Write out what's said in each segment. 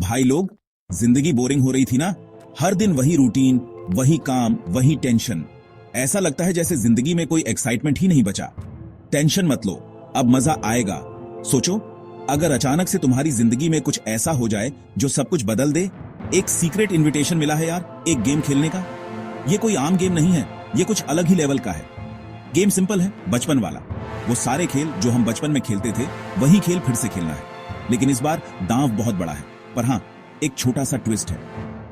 भाई लोग, जिंदगी बोरिंग हो रही थी ना। हर दिन वही रूटीन, वही काम, वही टेंशन। ऐसा लगता है जैसे जिंदगी में कोई एक्साइटमेंट ही नहीं बचा। टेंशन मत लो, अब मजा आएगा। सोचो, अगर अचानक से तुम्हारी जिंदगी में कुछ ऐसा हो जाए जो सब कुछ बदल दे। एक सीक्रेट इनविटेशन मिला है यार, एक गेम खेलने का। ये कोई आम गेम नहीं है, ये कुछ अलग ही लेवल का है। गेम सिंपल है, बचपन वाला। वो सारे खेल जो हम बचपन में खेलते थे, वही खेल फिर से खेलना है। लेकिन इस बार दांव बहुत बड़ा है। पर हाँ, एक छोटा सा ट्विस्ट है।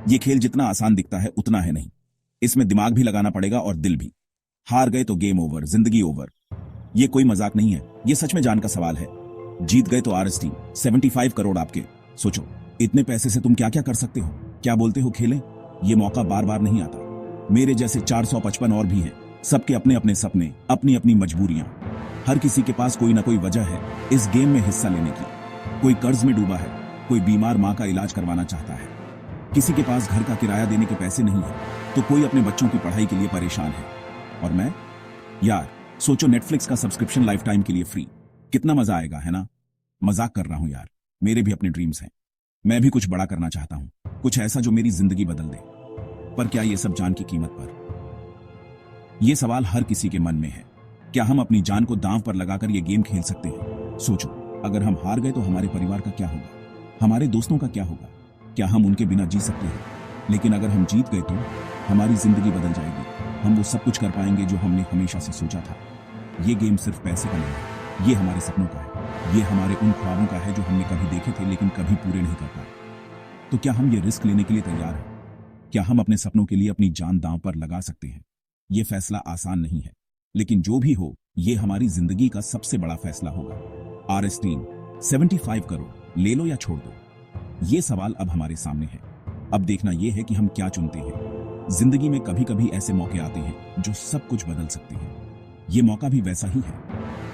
ये खेल जितना आसान दिखता है उतना है नहीं। इसमें दिमाग भी लगाना पड़ेगा और दिल भी। हार गए तो गेम ओवर, जिंदगी ओवर। ये कोई मजाक नहीं है, ये सच में जान का सवाल है। जीत गए तो RST 75 करोड़ आपके। सोचो, इतने पैसे से तुम क्या क्या कर सकते हो। क्या बोलते हो, खेलें? ये मौका बार बार नहीं आता। मेरे जैसे 455 और भी हैं। सबके अपने अपने सपने, अपनी अपनी मजबूरियां। हर किसी के पास कोई ना कोई वजह है इस गेम में हिस्सा लेने की। कोई कर्ज में डूबा है, कोई बीमार मां का इलाज करवाना चाहता है, किसी के पास घर का किराया देने के पैसे नहीं है, तो कोई अपने बच्चों की पढ़ाई के लिए परेशान है। और मैं यार, सोचो, नेटफ्लिक्स का सब्सक्रिप्शन लाइफ टाइम के लिए फ्री। कितना मजा आएगा, है ना? मजाक कर रहा हूं यार, मेरे भी अपने ड्रीम्स हैं। मैं भी कुछ बड़ा करना चाहता हूं, कुछ ऐसा जो मेरी जिंदगी बदल दे। पर क्या ये सब जान की कीमत पर? यह सवाल हर किसी के मन में है। क्या हम अपनी जान को दांव पर लगाकर यह गेम खेल सकते हैं? सोचो, अगर हम हार गए तो हमारे परिवार का क्या होगा, हमारे दोस्तों का क्या होगा? क्या हम उनके बिना जी सकते हैं? लेकिन अगर हम जीत गए तो हमारी जिंदगी बदल जाएगी। हम वो सब कुछ कर पाएंगे जो हमने हमेशा से सोचा था। ये गेम सिर्फ पैसे का नहीं है, ये हमारे सपनों का है। ये हमारे उन ख्वाबों का है जो हमने कभी देखे थे लेकिन कभी पूरे नहीं कर पाए। तो क्या हम ये रिस्क लेने के लिए तैयार हैं? क्या हम अपने सपनों के लिए अपनी जान दांव पर लगा सकते हैं? ये फैसला आसान नहीं है, लेकिन जो भी हो, ये हमारी जिंदगी का सबसे बड़ा फैसला होगा। RST 75 करोड़ ले लो या छोड़ दो, ये सवाल अब हमारे सामने है। अब देखना यह है कि हम क्या चुनते हैं। जिंदगी में कभी कभी ऐसे मौके आते हैं जो सब कुछ बदल सकते हैं। ये मौका भी वैसा ही है।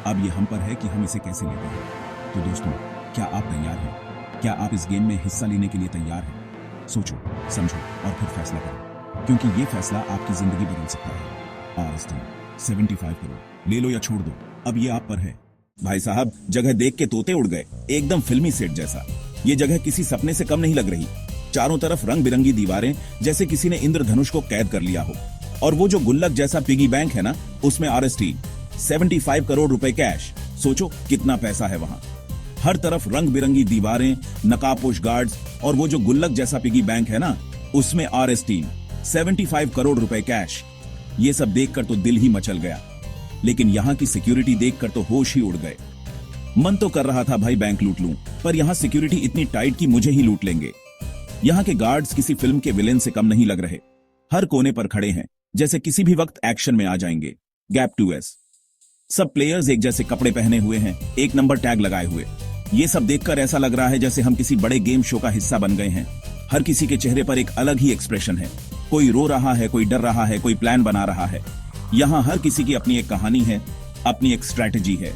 अब ये हम पर है कि हम इसे कैसे लेते हैं। तो दोस्तों, क्या आप तैयार हैं? क्या आप इस गेम में हिस्सा लेने के लिए तैयार हैं? सोचो, समझो और फिर फैसला करो, क्योंकि ये फैसला आपकी जिंदगी बदल सकता है। RST 75 करोड़ ले लो या छोड़ दो, अब ये आप पर है। भाई साहब, जगह देख के तोते उड़ गए, एकदम फिल्मी सेट जैसा। ये जगह किसी सपने से कम नहीं लग रही। चारों तरफ रंग बिरंगी दीवारें, जैसे किसी ने इंद्रधनुष को कैद कर लिया हो। और वो जो गुल्लक जैसा पिगी बैंक है ना, उसमें RST 75 करोड़ रुपए कैश। सोचो कितना पैसा है वहां। हर तरफ रंग बिरंगी दीवारें, नकाबपोश गार्ड्स, और वो जो गुल्लक जैसा पिगी बैंक है ना, उसमें RST 75 करोड़ रुपए कैश। ये सब देखकर तो दिल ही मचल गया। लेकिन यहाँ की सिक्योरिटी देखकर तो होश ही उड़ गए। मन तो कर रहा था भाई बैंक लूट लूं, पर यहाँ सिक्योरिटी इतनी टाइट कि मुझे ही लूट लेंगे। यहाँ के गार्ड्स किसी फिल्म के विलेन से कम नहीं लग रहे। हर कोने पर खड़े हैं, जैसे किसी भी वक्त एक्शन में आ जाएंगे। Gap 2S। सब प्लेयर्स एक जैसे कपड़े पहने हुए हैं, एक नंबर टैग लगाए हुए। ये सब देखकर ऐसा लग रहा है जैसे हम किसी बड़े गेम शो का हिस्सा बन गए हैं। हर किसी के चेहरे पर एक अलग ही एक्सप्रेशन है। कोई रो रहा है, कोई डर रहा है, कोई प्लान बना रहा है। यहाँ हर किसी की अपनी एक कहानी है, अपनी एक स्ट्रैटेजी है।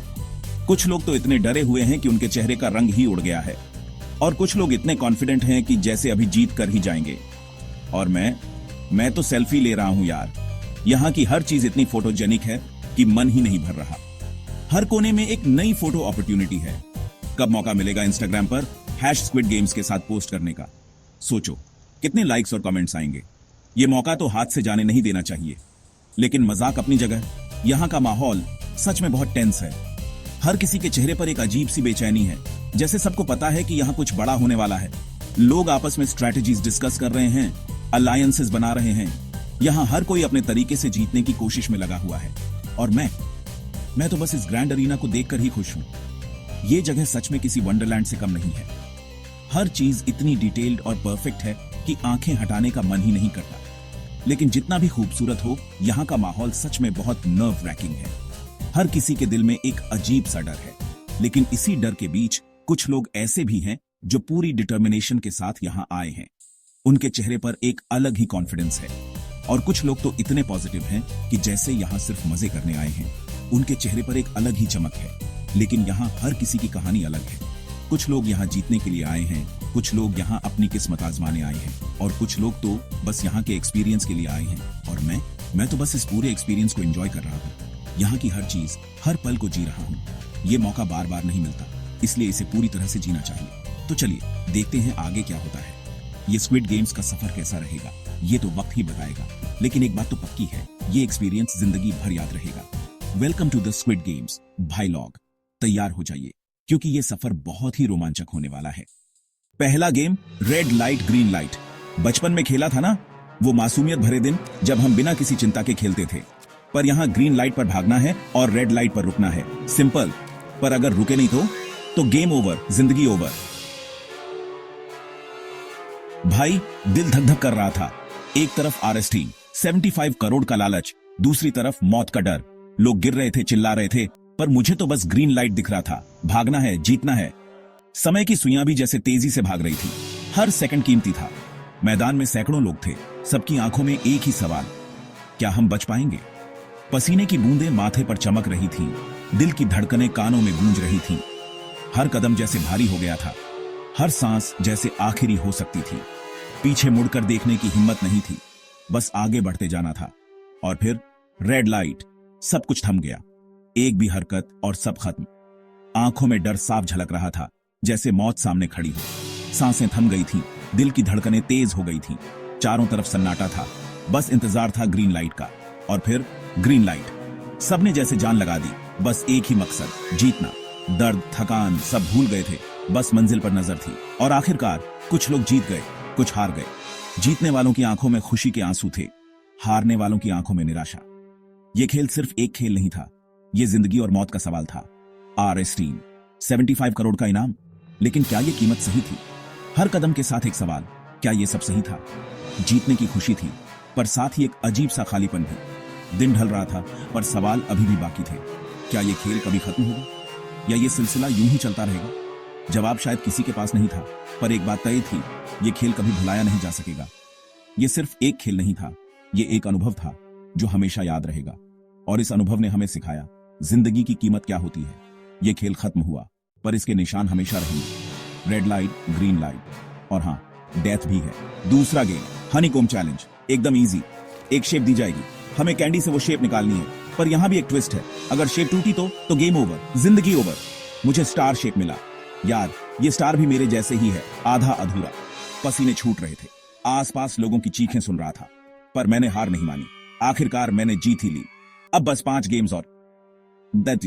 कुछ लोग तो इतने डरे हुए हैं कि उनके चेहरे का रंग ही उड़ गया है, और कुछ लोग इतने कॉन्फिडेंट हैं कि जैसे अभी जीत कर ही जाएंगे। और मैं तो सेल्फी ले रहा हूं यार। यहाँ की हर चीज इतनी फोटोजेनिक है कि मन ही नहीं भर रहा। हर कोने में एक नई फोटो अपॉर्चुनिटी है। कब मौका मिलेगा इंस्टाग्राम पर #SquidGames के साथ पोस्ट करने का? सोचो कितने लाइक्स और कमेंट्स आएंगे। ये मौका तो हाथ से जाने नहीं देना चाहिए। लेकिन मजाक अपनी जगह, यहाँ का माहौल सच में बहुत टेंस है। हर किसी के चेहरे पर एक अजीब सी बेचैनी है, जैसे सबको पता है कि यहाँ कुछ बड़ा होने वाला है। लोग आपस में स्ट्रैटेजीज डिस्कस कर रहे हैं, अलायंसेस बना रहे हैं। यहाँ हर कोई अपने तरीके से जीतने की कोशिश में लगा हुआ है। और मैं तो बस इस ग्रैंड अरीना को देखकर ही खुश हूँ। ये जगह सच में किसी वंडरलैंड से कम नहीं है। हर चीज इतनी डिटेल्ड और परफेक्ट है कि आंखें हटाने का मन ही नहीं करता। लेकिन जितना भी खूबसूरत हो, यहाँ का माहौल सच में बहुत नर्व रैकिंग है। हर किसी के दिल में एक अजीब सा डर है। लेकिन इसी डर के बीच कुछ लोग ऐसे भी हैं जो पूरी डिटर्मिनेशन के साथ यहाँ आए हैं। उनके चेहरे पर एक अलग ही कॉन्फिडेंस है। और कुछ लोग तो इतने पॉजिटिव हैं कि जैसे यहाँ सिर्फ मजे करने आए हैं। उनके चेहरे पर एक अलग ही चमक है। लेकिन यहाँ हर किसी की कहानी अलग है। कुछ लोग यहाँ जीतने के लिए आए हैं, कुछ लोग यहाँ अपनी किस्मत आजमाने आए हैं, और कुछ लोग तो बस यहाँ के एक्सपीरियंस के लिए आए हैं। और मैं तो बस इस पूरे एक्सपीरियंस को एंजॉय कर रहा हूँ। यहाँ की हर चीज, हर पल को जी रहा हूँ। ये मौका बार बार नहीं मिलता, इसलिए इसे पूरी तरह से जीना चाहिए। तो चलिए देखते हैं आगे क्या होता है। ये स्क्विड गेम्स का सफर कैसा रहेगा ये तो वक्त ही बताएगा, लेकिन एक बात तो पक्की है, ये एक्सपीरियंस जिंदगी भर याद रहेगा। Welcome to the squid games भाई लॉग। तैयार हो जाइए क्योंकि ये सफर बहुत ही रोमांचक होने वाला है। पहला game red light green light. बचपन में खेला था ना वो मासूमियत भरे दिन जब हम बिना किसी चिंता के खेलते थे। पर यहाँ ग्रीन लाइट पर भागना है और रेड लाइट पर रुकना है। सिंपल, पर अगर रुके नहीं तो गेम ओवर, जिंदगी ओवर। भाई दिल धक धक कर रहा था। एक तरफ आरएस टीम, 75 करोड़ का लालच, दूसरी तरफ मौत का डर। लोग गिर रहे थे, चिल्ला रहे थे, पर मुझे तो बस ग्रीन लाइट दिख रहा था। भागना है, जीतना है। समय की सुइयां भी जैसे तेजी से भाग रही थी। हर सेकंड कीमती था। मैदान में सैकड़ों लोग थे, सबकी आंखों में एक ही सवाल, क्या हम बच पाएंगे? पसीने की बूंदें माथे पर चमक रही थीं, दिल की धड़कनें कानों में गूंज रही थीं। हर कदम जैसे भारी हो गया था, हर सांस जैसे आखिरी हो सकती थी। पीछे मुड़कर देखने की हिम्मत नहीं थी, बस आगे बढ़ते जाना था। और फिर रेड लाइट, सब कुछ थम गया। एक भी हरकत और सब खत्म। आंखों में डर साफ झलक रहा था, जैसे मौत सामने खड़ी हो। सांसें थम गई थीं, दिल की धड़कनें तेज हो गई थीं। चारों तरफ सन्नाटा था, बस इंतजार था ग्रीन लाइट का। और फिर ग्रीन लाइट। सबने जैसे जान लगा दी, बस एक ही मकसद, जीतना। दर्द, थकान सब भूल गए थे, बस मंजिल पर नजर थी। और आखिरकार कुछ लोग जीत गए, कुछ हार गए। जीतने वालों की आंखों में खुशी के आंसू थे, हारने वालों की आंखों में निराशा। यह खेल सिर्फ एक खेल नहीं था, यह जिंदगी और मौत का सवाल था। आरएस टीम, 75 करोड़ का इनाम, लेकिन क्या यह कीमत सही थी? हर कदम के साथ एक सवाल, क्या यह सब सही था? जीतने की खुशी थी, पर साथ ही एक अजीब सा खालीपन भी। दिन ढल रहा था, पर सवाल अभी भी बाकी थे। क्या यह खेल कभी खत्म होगा, या यह सिलसिला यूं ही चलता रहेगा? जवाब शायद किसी के पास नहीं था, पर एक बात तय थी, यह खेल कभी भुलाया नहीं जा सकेगा। यह सिर्फ एक खेल नहीं था, यह एक अनुभव था जो हमेशा याद रहेगा। और इस अनुभव ने हमें सिखाया जिंदगी की कीमत क्या होती है। यह खेल खत्म हुआ, पर इसके निशान हमेशा रहेंगे। रेड लाइट, ग्रीन लाइट, और हाँ, डेथ भी है। दूसरा गेम हनीकॉम्ब चैलेंज, एकदम इजी। एक शेप दी जाएगी, हमें कैंडी से वो शेप निकालनी है, पर यहां भी एक ट्विस्ट है। अगर शेप टूटी तो गेम ओवर, जिंदगी ओवर। मुझे स्टार शेप मिला। यार, ये स्टार भी मेरे जैसे ही है, आधा अधूरा। पसीने छूट रहे थे, आसपास लोगों की चीखें सुन रहा था, पर मैंने हार नहीं मानी। आखिरकार मैंने जीत ही ली। अब बस 5 गेम्स और दैट